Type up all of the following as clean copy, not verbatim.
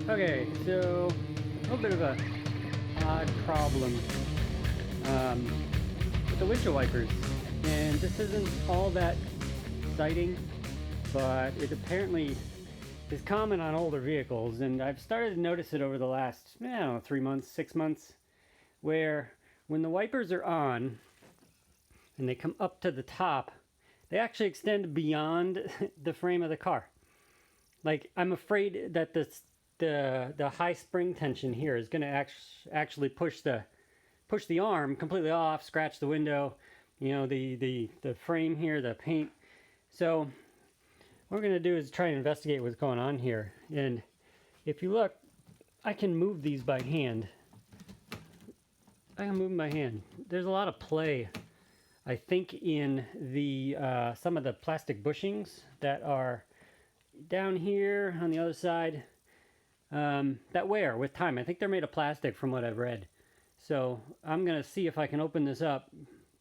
Okay, so a little bit of a odd problem with the windshield wipers, and this isn't all that exciting, but it apparently is common on older vehicles, and I've started to notice it over the last, I don't know, 3 months, 6 months, where when the wipers are on and they come up to the top, they actually extend beyond the frame of the car. Like, I'm afraid that the high spring tension here is going to actually push the arm completely off, scratch the window, you know, the frame here, the paint. So what we're going to do is try and investigate what's going on here. And if you look, I can move these by hand. I can move them by hand. There's a lot of play, I think, in the some of the plastic bushings that are down here on the other side that wear with time. I think they're made of plastic from what I've read. So I'm going to see if I can open this up,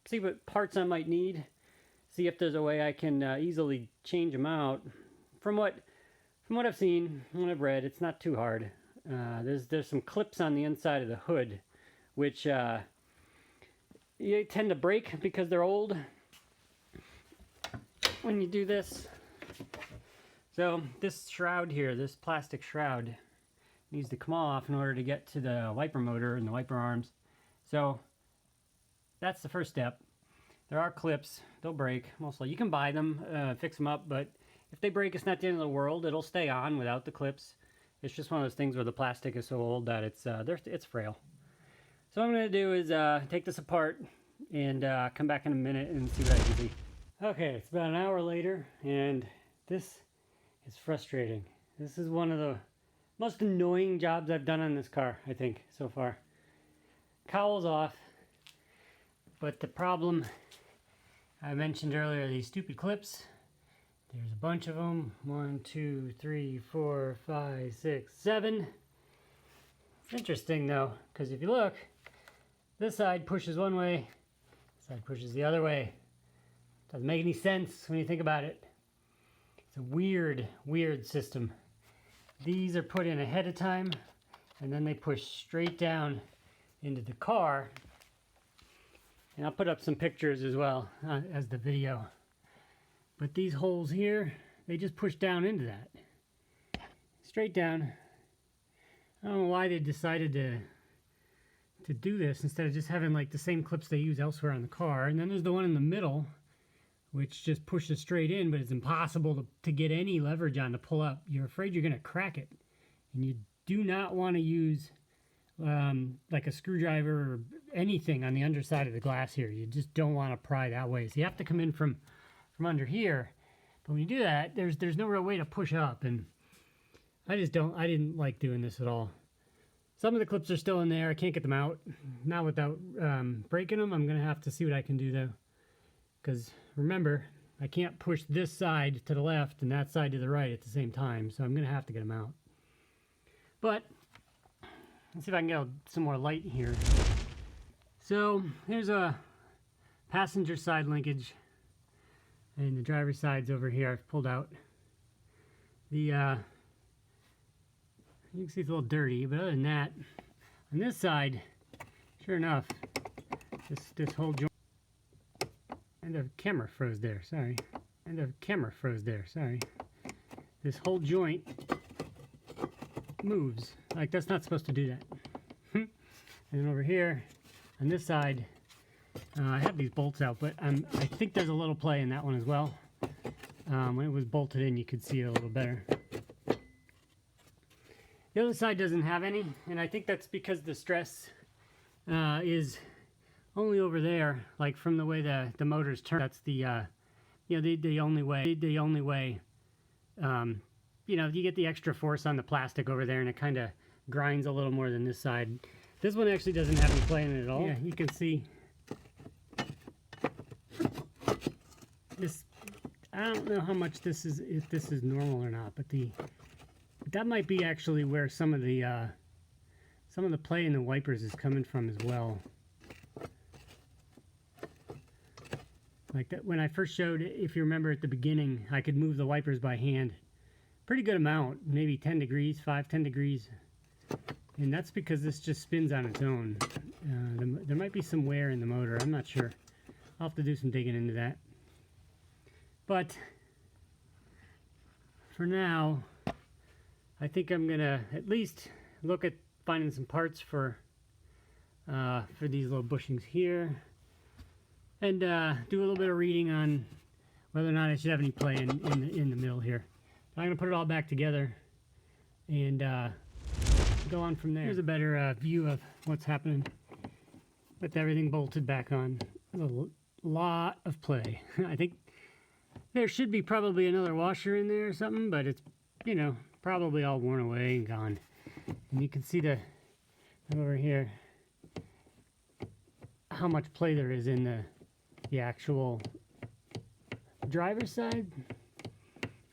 see what parts I might need, see if there's a way I can easily change them out. From what I've seen, what I've read, it's not too hard. There's some clips on the inside of the hood, which you tend to break because they're old when you do this. So this shroud here, this plastic shroud, needs to come off in order to get to the wiper motor and the wiper arms. So that's the first step. There are clips, they'll break mostly. You can buy them, fix them up, but if they break, it's not the end of the world. It'll stay on without the clips. It's just one of those things where the plastic is so old that it's frail. So what I'm going to do is take this apart and come back in a minute and see what I can see. Okay, it's about an hour later, and this is frustrating. This is one of the most annoying jobs I've done on this car, I think, so far. Cowl's off, but the problem I mentioned earlier, these stupid clips, there's a bunch of them. 1, 2, 3, 4, 5, 6, 7. It's interesting though, because if you look, this side pushes one way, this side pushes the other way. Doesn't make any sense when you think about it. It's a weird, weird system. These are put in ahead of time, and then they push straight down into the car. And I'll put up some pictures as well as the video. But these holes here, they just push down into that. Straight down. I don't know why they decided to do this instead of just having like the same clips they use elsewhere on the car. And then there's the one in the middle, which just pushes straight in, but it's impossible to get any leverage on to pull up. You're afraid you're going to crack it. And you do not want to use like a screwdriver or anything on the underside of the glass here. You just don't want to pry that way. So you have to come in from under here. But when you do that, there's no real way to push up. And I didn't like doing this at all. Some of the clips are still in there. I can't get them out. Not without breaking them. I'm going to have to see what I can do though. Because remember, I can't push this side to the left and that side to the right at the same time, so I'm going to have to get them out. But let's see if I can get some more light here. So here's a passenger side linkage, and the driver's side's over here. I've pulled out. You can see it's a little dirty, but other than that, on this side, sure enough, this whole joint. And the camera froze there, sorry. This whole joint moves. Like, that's not supposed to do that. And then over here, on this side, I have these bolts out, but I think there's a little play in that one as well. When it was bolted in, you could see it a little better. The other side doesn't have any, and I think that's because the stress is only over there, like from the way the motors turn. That's the the only way. You know, you get the extra force on the plastic over there, and it kind of grinds a little more than this side. This one actually doesn't have any play in it at all. Yeah, you can see this. I don't know how much this is, if this is normal or not, but that might be actually where some of the play in the wipers is coming from as well. Like that, when I first showed, if you remember at the beginning, I could move the wipers by hand, pretty good amount, maybe 10 degrees, 10 degrees. And that's because this just spins on its own. There might be some wear in the motor, I'm not sure. I'll have to do some digging into that. But for now, I think I'm gonna at least look at finding some parts for these little bushings here, and do a little bit of reading on whether or not I should have any play in the middle here. I'm gonna put it all back together and go on from there. Here's a better view of what's happening with everything bolted back on. A lot of play. I think there should be probably another washer in there or something, but it's, you know, probably all worn away and gone. And you can see over here how much play there is in the actual driver's side.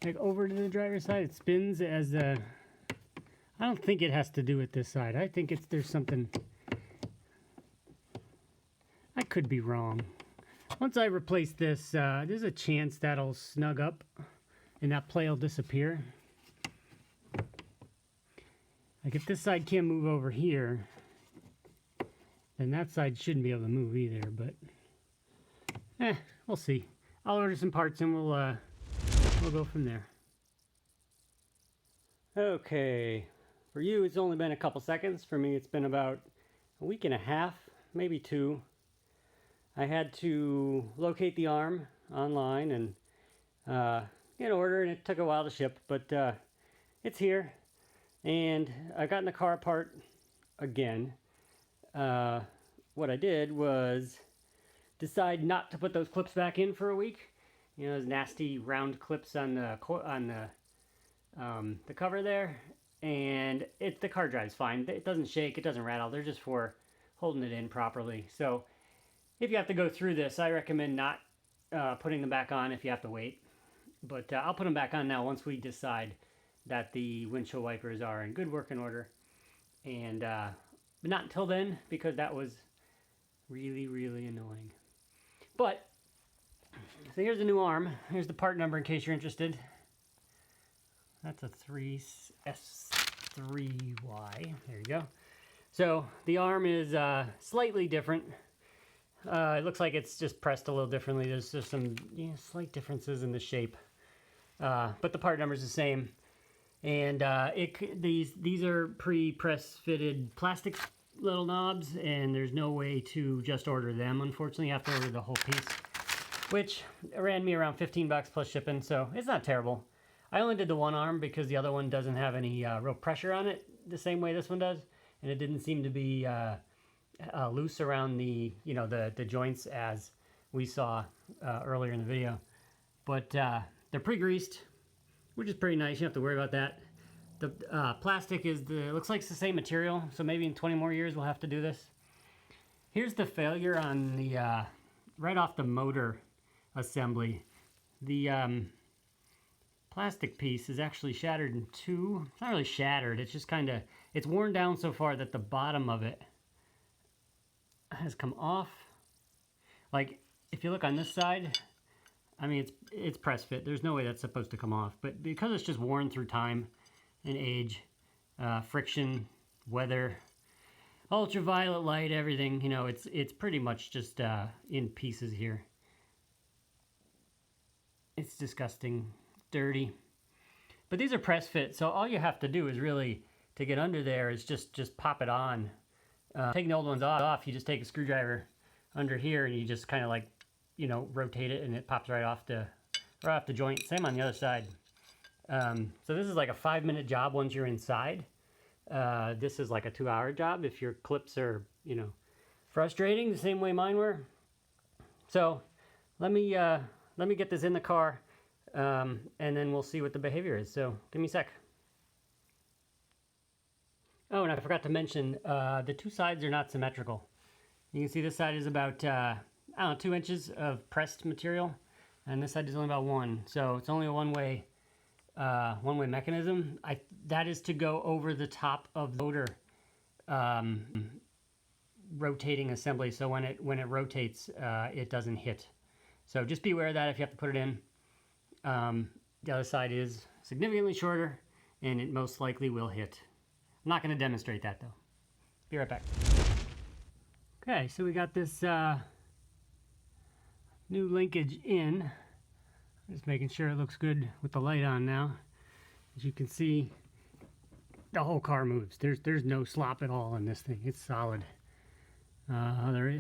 Like over to the driver's side, it spins as I don't think it has to do with this side. I think there's something. I could be wrong. Once I replace this, there's a chance that'll snug up and that play will disappear. Like if this side can't move over here, then that side shouldn't be able to move either, but we'll see. I'll order some parts and we'll go from there. Okay, for you it's only been a couple seconds. For me it's been about a week and a half, maybe 2. I had to locate the arm online and get an order, and it took a while to ship, but it's here. And I got in the car apart again. What I did was decide not to put those clips back in for a week. You know, those nasty round clips on the cover there. And the car drives fine. It doesn't shake, it doesn't rattle. They're just for holding it in properly. So if you have to go through this, I recommend not putting them back on if you have to wait. But I'll put them back on now once we decide that the windshield wipers are in good working order. And but not until then, because that was really, really annoying. But, so here's the new arm. Here's the part number in case you're interested. That's a S3Y. There you go. So the arm is slightly different. It looks like it's just pressed a little differently. There's just some slight differences in the shape. But the part number is the same. And these are pre-press fitted plastic little knobs, and there's no way to just order them. Unfortunately, you have to order the whole piece, which ran me around 15 bucks plus shipping, so it's not terrible. I only did the one arm because the other one doesn't have any real pressure on it the same way this one does, and it didn't seem to be loose around the joints as we saw earlier in the video. But they're pre-greased, which is pretty nice. You don't have to worry about that. The plastic looks like it's the same material, so maybe in 20 more years we'll have to do this. Here's the failure on the right off the motor assembly. The plastic piece is actually shattered in 2. It's not really shattered, it's just kind of, it's worn down so far that the bottom of it has come off. Like if you look on this side, I mean it's press fit. There's no way that's supposed to come off, but because it's just worn through time and age, friction, weather, ultraviolet light, everything, you know, it's pretty much just in pieces here. It's disgusting, dirty. But these are press fit, so all you have to do is really, to get under there, is just pop it on. Taking the old ones off, you just take a screwdriver under here and you just kind of like, you know, rotate it and it pops right off the joint. Same on the other side. So this is like a 5-minute job once you're inside. This is like a 2-hour job if your clips are, you know, frustrating the same way mine were. So let me get this in the car, and then we'll see what the behavior is. So give me a sec. Oh, and I forgot to mention, the 2 sides are not symmetrical. You can see this side is about, I don't know, 2 inches of pressed material, and this side is only about 1. So it's only a one-way mechanism. That is to go over the top of the motor rotating assembly, so when it rotates, it doesn't hit. So just be aware of that if you have to put it in. The other side is significantly shorter, and it most likely will hit. I'm not going to demonstrate that though. Be right back. Okay, so we got this new linkage in. Just making sure it looks good with the light on now. As you can see, the whole car moves. There's no slop at all in this thing. It's solid.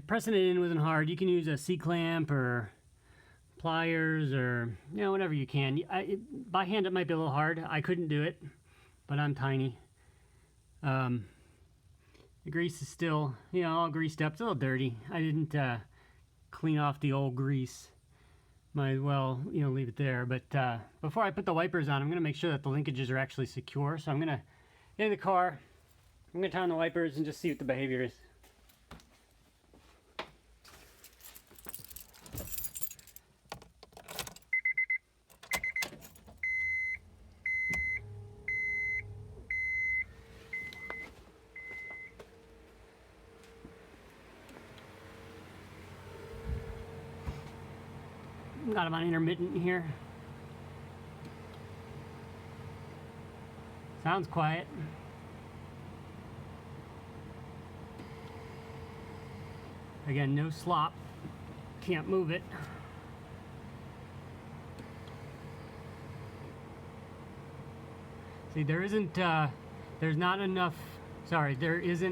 Pressing it in wasn't hard. You can use a C-clamp or pliers or, you know, whatever you can. By hand it might be a little hard. I couldn't do it, but I'm tiny. The grease is still, you know, all greased up. It's a little dirty. I didn't clean off the old grease. Might as well, you know, leave it there. But before I put the wipers on, I'm going to make sure that the linkages are actually secure. So I'm going to get in the car. I'm going to turn on the wipers and just see what the behavior is. Got them on intermittent here. Sounds quiet. Again, no slop. Can't move it. See, there isn't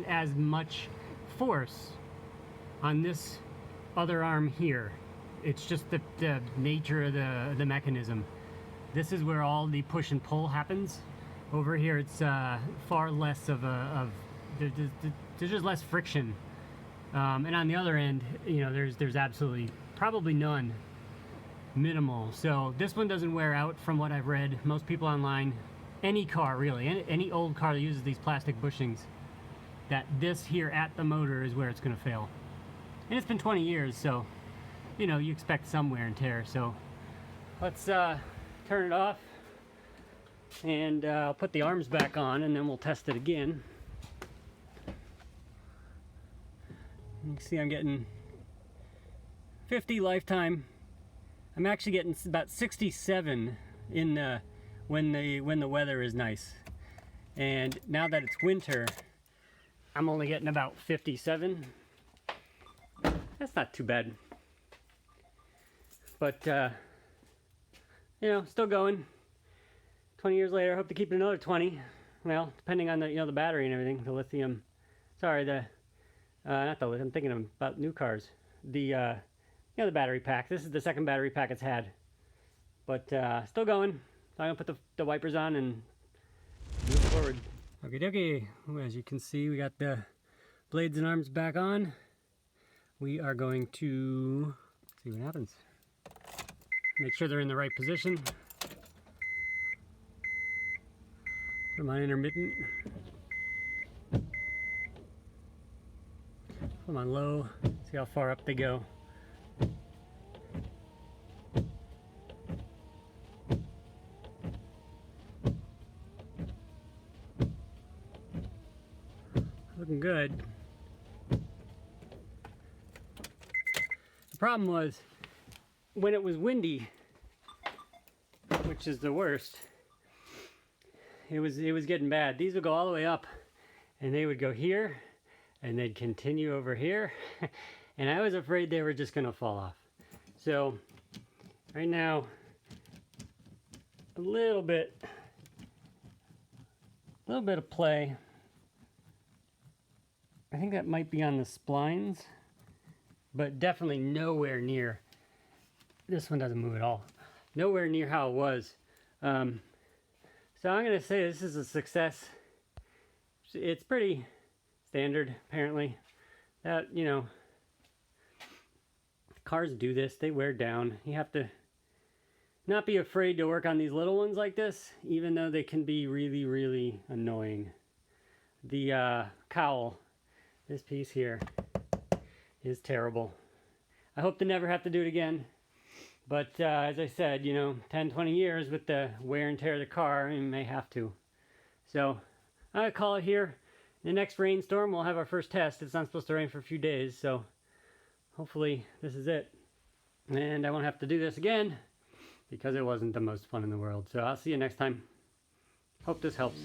as much force on this other arm here. It's just the nature of the mechanism. This is where all the push and pull happens. Over here, it's far less there's just less friction. And on the other end, you know, there's absolutely probably none, minimal. So this one doesn't wear out from what I've read. Most people online, any car really, any old car that uses these plastic bushings, that this here at the motor is where it's going to fail. And it's been 20 years, so you know, you expect some wear and tear. So let's turn it off, and I'll put the arms back on, and then we'll test it again. You can see I'm getting 50 lifetime. I'm actually getting about 67 in when the weather is nice. And now that it's winter, I'm only getting about 57. That's not too bad. But, you know, still going. 20 years later, I hope to keep it another 20. Well, depending on the, you know, the battery and everything. The lithium, sorry, not the lithium, I'm thinking about new cars. You know, the battery pack. This is the second battery pack it's had. But, still going. So I'm going to put the wipers on and move forward. Okay, dokie. As you can see, we got the blades and arms back on. We are going to see what happens. Make sure they're in the right position. Put them on intermittent. Put them on low. See how far up they go. Looking good. The problem was, when it was windy, which is the worst, it was getting bad. These would go all the way up, and they would go here, and they'd continue over here, and I was afraid they were just gonna fall off. So right now, a little bit of play. I think that might be on the splines, but definitely nowhere near. This one doesn't move at all. Nowhere near how it was. So I'm going to say this is a success. It's pretty standard, apparently. That, you know, cars do this. They wear down. You have to not be afraid to work on these little ones like this, even though they can be really, really annoying. The cowl, this piece here, is terrible. I hope to never have to do it again. But as I said, you know, 10, 20 years with the wear and tear of the car, you may have to. So I'm going to call it here. In the next rainstorm, we'll have our first test. It's not supposed to rain for a few days, so hopefully this is it. And I won't have to do this again. because it wasn't the most fun in the world. So I'll see you next time. Hope this helps.